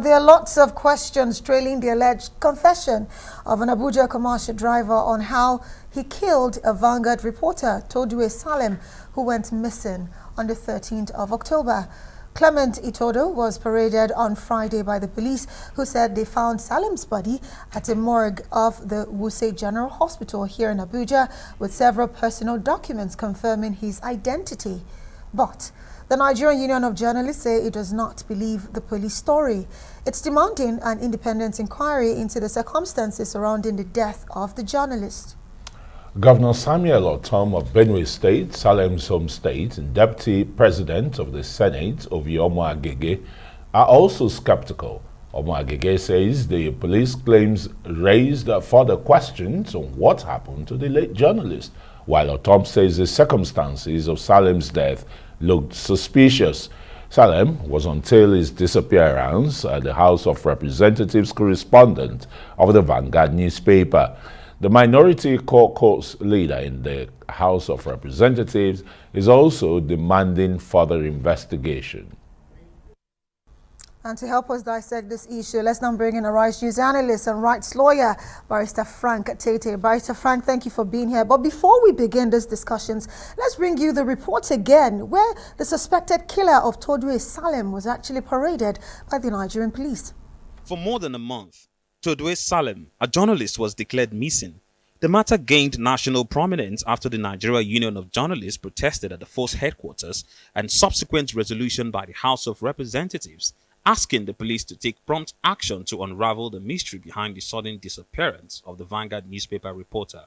There are lots of questions trailing the alleged confession of an Abuja commercial driver on how he killed a Vanguard reporter, Tordue Salem, who went missing on the 13th of October. Clement Itodo was paraded on Friday by the police, who said they found Salem's body at a morgue of the Wuse General Hospital here in Abuja with several personal documents confirming his identity. But the Nigerian Union of Journalists say it does not believe the police story. It's demanding an independent inquiry into the circumstances surrounding the death of the journalist. Governor Samuel Otom of Benue State, Salem's home state, and Deputy President of the Senate, Omo Agege, are also skeptical. Omo Agege says the police claims raised further questions on what happened to the late journalist, while Otom says the circumstances of Salem's death looked suspicious. Salem was until his disappearance the House of Representatives correspondent of the Vanguard newspaper. The minority caucus leader in the House of Representatives is also demanding further investigation. And to help us dissect this issue, let's now bring in a rights news analyst and rights lawyer, Barrister Frank Tietie. Barrister Frank, thank you for being here. But before we begin these discussions, let's bring you the report again, where the suspected killer of Tordue Salem was actually paraded by the Nigerian police. For more than a month, Tordue Salem, a journalist, was declared missing. The matter gained national prominence after the Nigeria Union of Journalists protested at the force headquarters and subsequent resolution by the House of Representatives asking the police to take prompt action to unravel the mystery behind the sudden disappearance of the Vanguard newspaper reporter.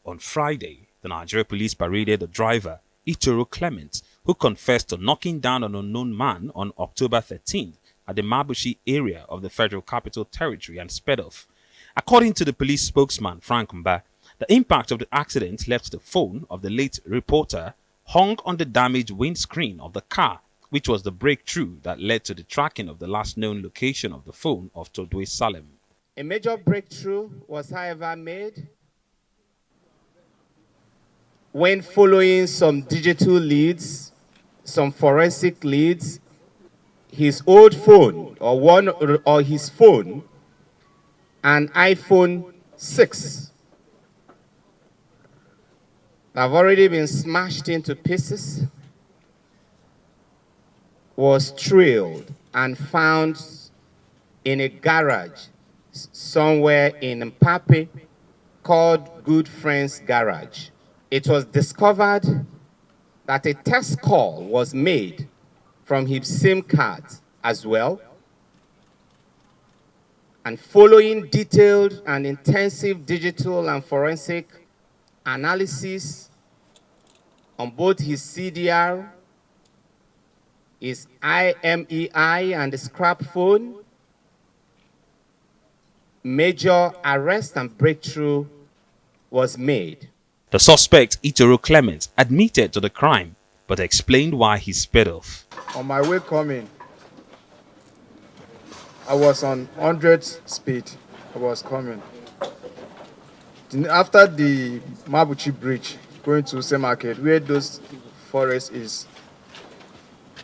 On Friday, the Nigeria police paraded the driver, Itoro Clement, who confessed to knocking down an unknown man on October 13th at the Mabushi area of the Federal Capital Territory and sped off. According to the police spokesman, Frank Mba, the impact of the accident left the phone of the late reporter hung on the damaged windscreen of the car, which was the breakthrough that led to the tracking of the last known location of the phone of Tordue Salem. A major breakthrough was, however, made when, following some digital leads, some forensic leads, his old phone or his phone, an iPhone 6, have already been smashed into pieces, was trailed and found in a garage somewhere in Mpape called Good Friends Garage. It was discovered that a test call was made from his SIM card as well. And following detailed and intensive digital and forensic analysis on both his CDR, his IMEI, and the scrap phone, major arrest and breakthrough was made. The suspect, Itoro Clement, admitted to the crime, but explained why he sped off. On my way coming, I was on 100 speed. I was coming. After the Mabuchi Bridge, going to Use Market, where those forest is,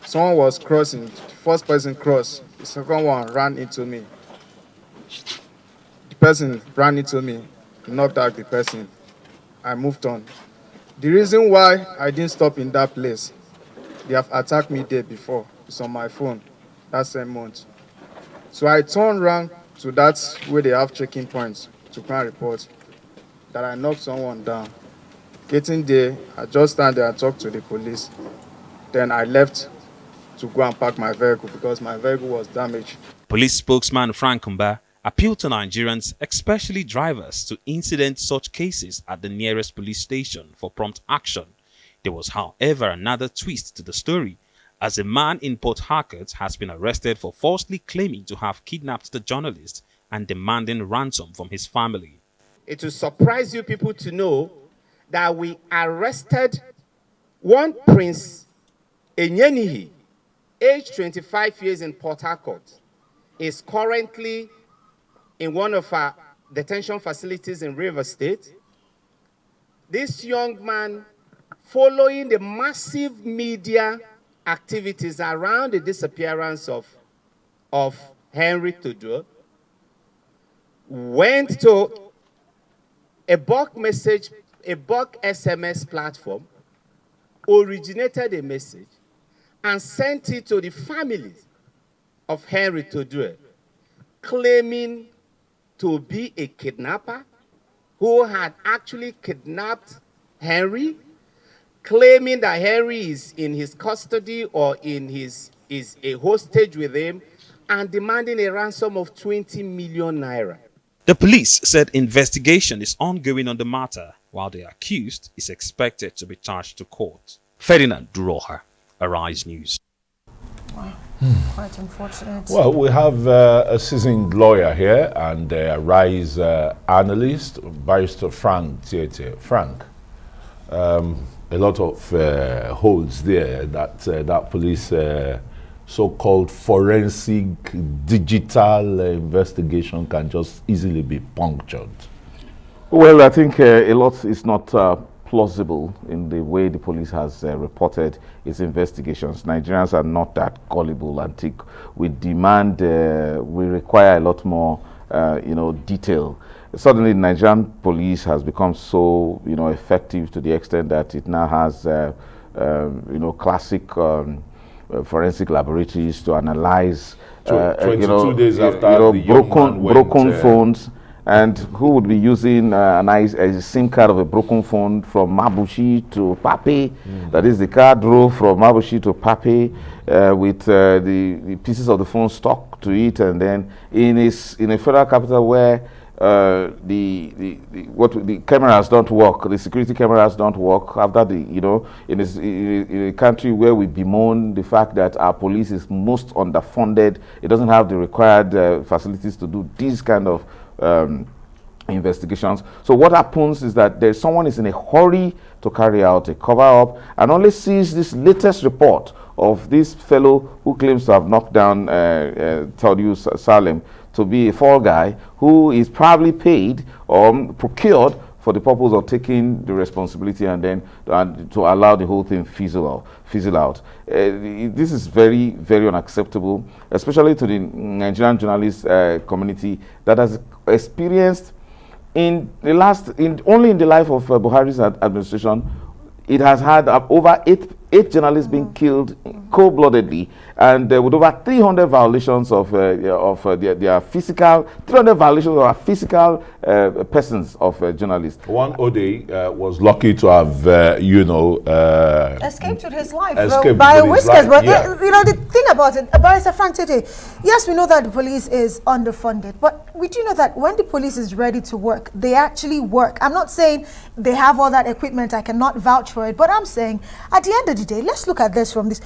someone was crossing. The first person crossed. The second one ran into me. The person ran into me, knocked out the person. I moved on. The reason why I didn't stop in that place, they have attacked me there before. It's on my phone that same month. So I turned around to that where they have checking points to come report that I knocked someone down. Getting there, I just stand there and talk to the police. Then I left to go and park my vehicle because my vehicle was damaged. Police spokesman Frank Mba appealed to Nigerians, especially drivers, to incident such cases at the nearest police station for prompt action. There was, however, another twist to the story, as a man in Port Harcourt has been arrested for falsely claiming to have kidnapped the journalist and demanding ransom from his family. It will surprise you people to know that we arrested one Prince Enyenihi, aged 25 years, in Port Harcourt, is currently in one of our detention facilities in Rivers State. This young man, following the massive media activities around the disappearance of Henry Tordue, went to a bulk SMS platform, originated a message, and sent it to the families of Henry Tordue, claiming to be a kidnapper who had actually kidnapped Henry, claiming that Henry is in his custody or is a hostage with him, and demanding a ransom of 20 million naira. The police said investigation is ongoing on the matter, while the accused is expected to be charged to court. Ferdinand Duroha, Arise News. Wow. Quite unfortunate. Well, we have a seasoned lawyer here and a Arise analyst, Barrister Frank Tietie. Frank, a lot of holes there that that police so-called forensic digital investigation can just easily be punctured. Well, I think a lot is not plausible in the way the police has reported its investigations. Nigerians are not that gullible and thick. We demand, we require a lot more, detail. Suddenly, the Nigerian police has become so, effective to the extent that it now has, classic forensic laboratories to analyze, 22 days after the broken phones. And who would be using a SIM card of a broken phone from Mabushi to Pape? That is, the car drove from Mabushi to Pape with the pieces of the phone stuck to it, and then in a federal capital where the cameras don't work, the security cameras don't work. After in a country where we bemoan the fact that our police is most underfunded, it doesn't have the required facilities to do these kind of investigations. So what happens is that someone is in a hurry to carry out a cover-up and only sees this latest report of this fellow who claims to have knocked down Tordue Salem to be a fall guy who is probably paid or procured for the purpose of taking the responsibility and then to allow the whole thing fizzle out. This is very, very unacceptable, especially to the Nigerian journalist community that has experienced only in the life of Buhari's administration, it has had over eight journalists being killed cold-bloodedly, and with over 300 violations of their physical, 300 violations of our physical persons of journalists. One Ode was lucky to have, escaped with his life by whiskers. But the thing about it, Barrister Frank Tietie, yes, we know that the police is underfunded, but we do know that when the police is ready to work, they actually work. I'm not saying they have all that equipment. I cannot vouch for it, but I'm saying at the end of the day, let's look at this from this.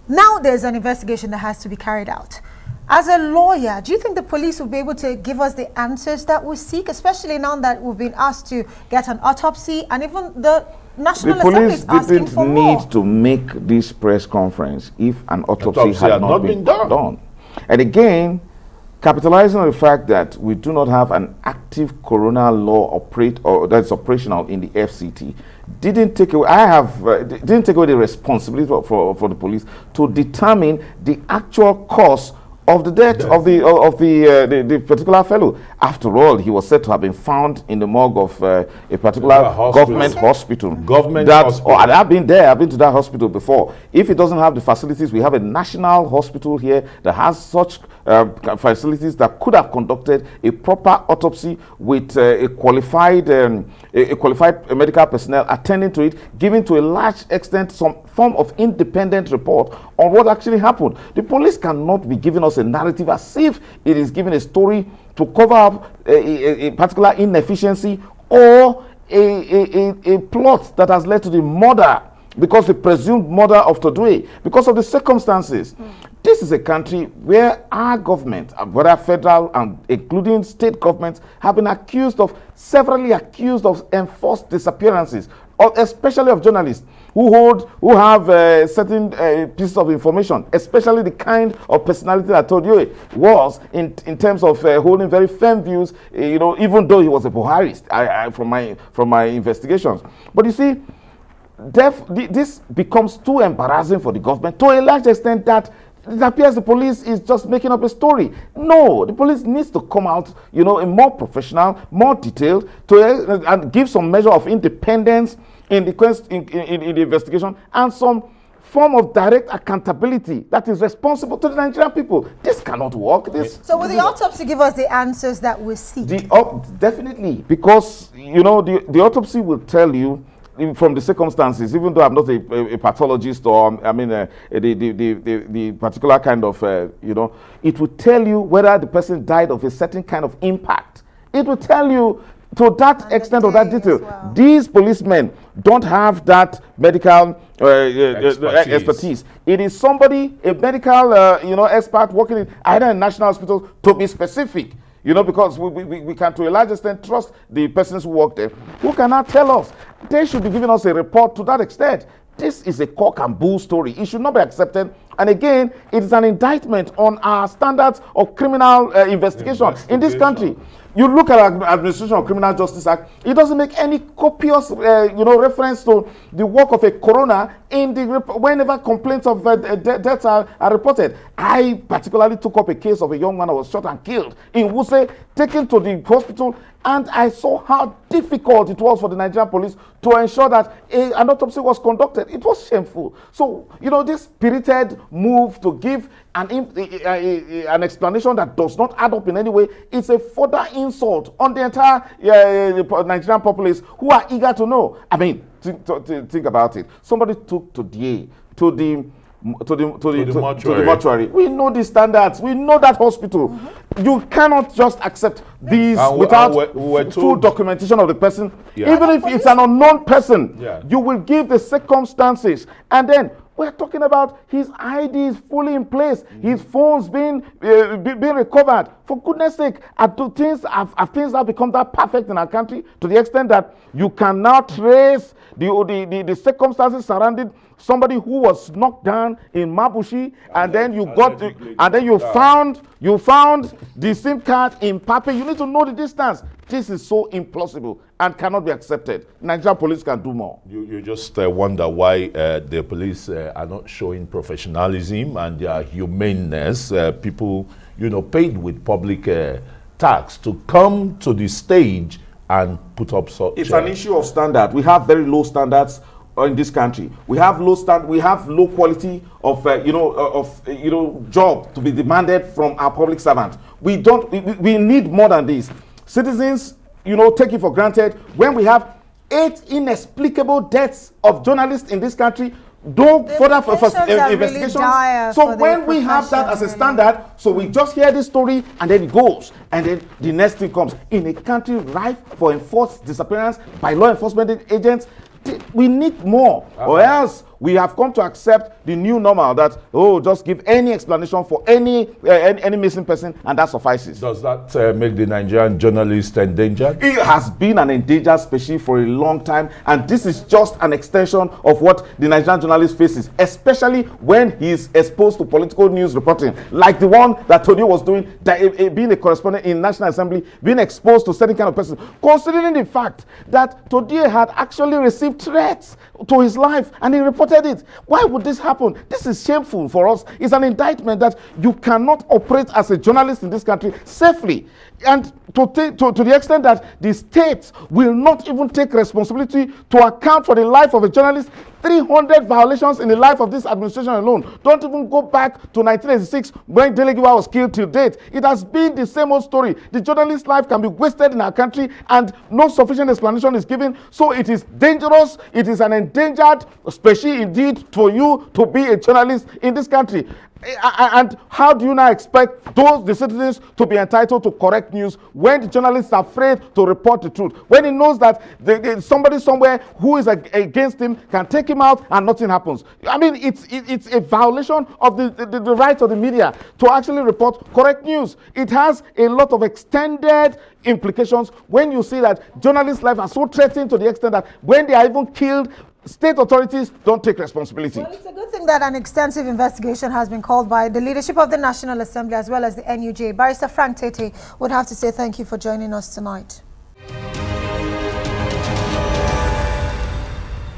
Now there's an investigation that has to be carried out. As a lawyer, do you think the police will be able to give us the answers that we seek, especially now that we've been asked to get an autopsy and even the National Assembly is asking for more? The police didn't need to make this press conference if an autopsy had not been done. And again, capitalizing on the fact that we do not have an active corona law that's operational in the FCT, didn't take away the responsibility for the police to determine the actual cause of the death of the particular fellow. After all, he was said to have been found in the morgue of a particular government hospital. I've been there. I've been to that hospital before. If it doesn't have the facilities, we have a national hospital here that has such facilities that could have conducted a proper autopsy with a qualified medical personnel attending to it, giving to a large extent some form of independent report on what actually happened. The police cannot be giving us a narrative as if it is giving a story to cover up a particular inefficiency or a plot that has led to the murder, because the presumed murder of Tordue, because of the circumstances. This is a country where our government, whether federal and including state governments, have been severally accused of enforced disappearances, especially of journalists who have certain pieces of information, especially the kind of personality that Tordue was in terms of holding very firm views, even though he was a Buharist, from my investigations. But you see, this becomes too embarrassing for the government to a large extent that it appears the police is just making up a story. No, the police needs to come out, in more professional, more detailed, and give some measure of independence in the investigation, and some form of direct accountability that is responsible to the Nigerian people. This cannot work. So will the autopsy give us the answers that we seek? Definitely, because the autopsy will tell you from the circumstances, even though I'm not a pathologist or the particular kind of it will tell you whether the person died of a certain kind of impact. It will tell you to that extent of that detail. Well. These policemen don't have that medical expertise. It is somebody, a medical expert working in either a national hospital, to be specific. Because we can to a large extent trust the persons who work there, who cannot tell us. They should be giving us a report to that extent. This is a cock and bull story. It should not be accepted. And again, it is an indictment on our standards of criminal investigation in this country. You look at our Administration of Criminal Justice Act, it doesn't make any copious reference to the work of a coroner in whenever complaints of deaths are reported. I particularly took up a case of a young man who was shot and killed in Wuse, taken to the hospital, and I saw how difficult it was for the Nigerian police to ensure that an autopsy was conducted. It was shameful. So, this spirited move to give an explanation that does not add up in any way, it's a further insult on the entire Nigerian populace who are eager to know. I mean, think about it. Somebody took Tordue to the mortuary. We know the standards. We know that hospital. Mm-hmm. You cannot just accept these without full documentation of the person. Yeah. Even if it's an unknown person, you will give the circumstances. And then we're talking about his ID is fully in place. Mm-hmm. His phone's being recovered. For goodness sake, things have become that perfect in our country to the extent that you can now trace the circumstances surrounding somebody who was knocked down in Mabushi, and then you found the SIM card in Pape. You need to know the distance. This is so implausible and cannot be accepted. Nigerian police can do more. You just wonder why the police are not showing professionalism and their humaneness. People, paid with public tax to come to the stage and put up such. It's an issue of standard. We have very low standards in this country. We have low quality of job to be demanded from our public servants. We need more than this. Citizens, take it for granted when we have 8 inexplicable deaths of journalists in this country. Don't further investigations. Really so when we have that as a standard, so we just hear this story and then it goes, and then the next thing comes. In a country rife for enforced disappearance by law enforcement agents, we need more, or else we have come to accept the new normal that, just give any explanation for any missing person and that suffices. Does that make the Nigerian journalist endangered? It has been an endangered species for a long time, and this is just an extension of what the Nigerian journalist faces, especially when he is exposed to political news reporting, like the one that Tordue was doing, being a correspondent in National Assembly, being exposed to certain kind of person, considering the fact that Tordue had actually received threats to his life and he reported it. Why would this happen? This is shameful for us. It's an indictment that you cannot operate as a journalist in this country safely, and to the extent that the state will not even take responsibility to account for the life of a journalist. 300 violations in the life of this administration alone. Don't even go back to 1986 when Delegiwa was killed till date. It has been the same old story. The journalist's life can be wasted in our country and no sufficient explanation is given. So it is dangerous. It is an endangered species indeed for you to be a journalist in this country. And how do you now expect the citizens to be entitled to correct news when the journalists are afraid to report the truth? When he knows that somebody somewhere who is against him can take him out and nothing happens. I mean, it's a violation of the right of the media to actually report correct news. It has a lot of extended implications when you see that journalists' lives are so threatened to the extent that when they are even killed, state authorities don't take responsibility. Well, it's a good thing that an extensive investigation has been called by the leadership of the National Assembly as well as the NUJ. Barrister Frank Tietie would have to say thank you for joining us tonight.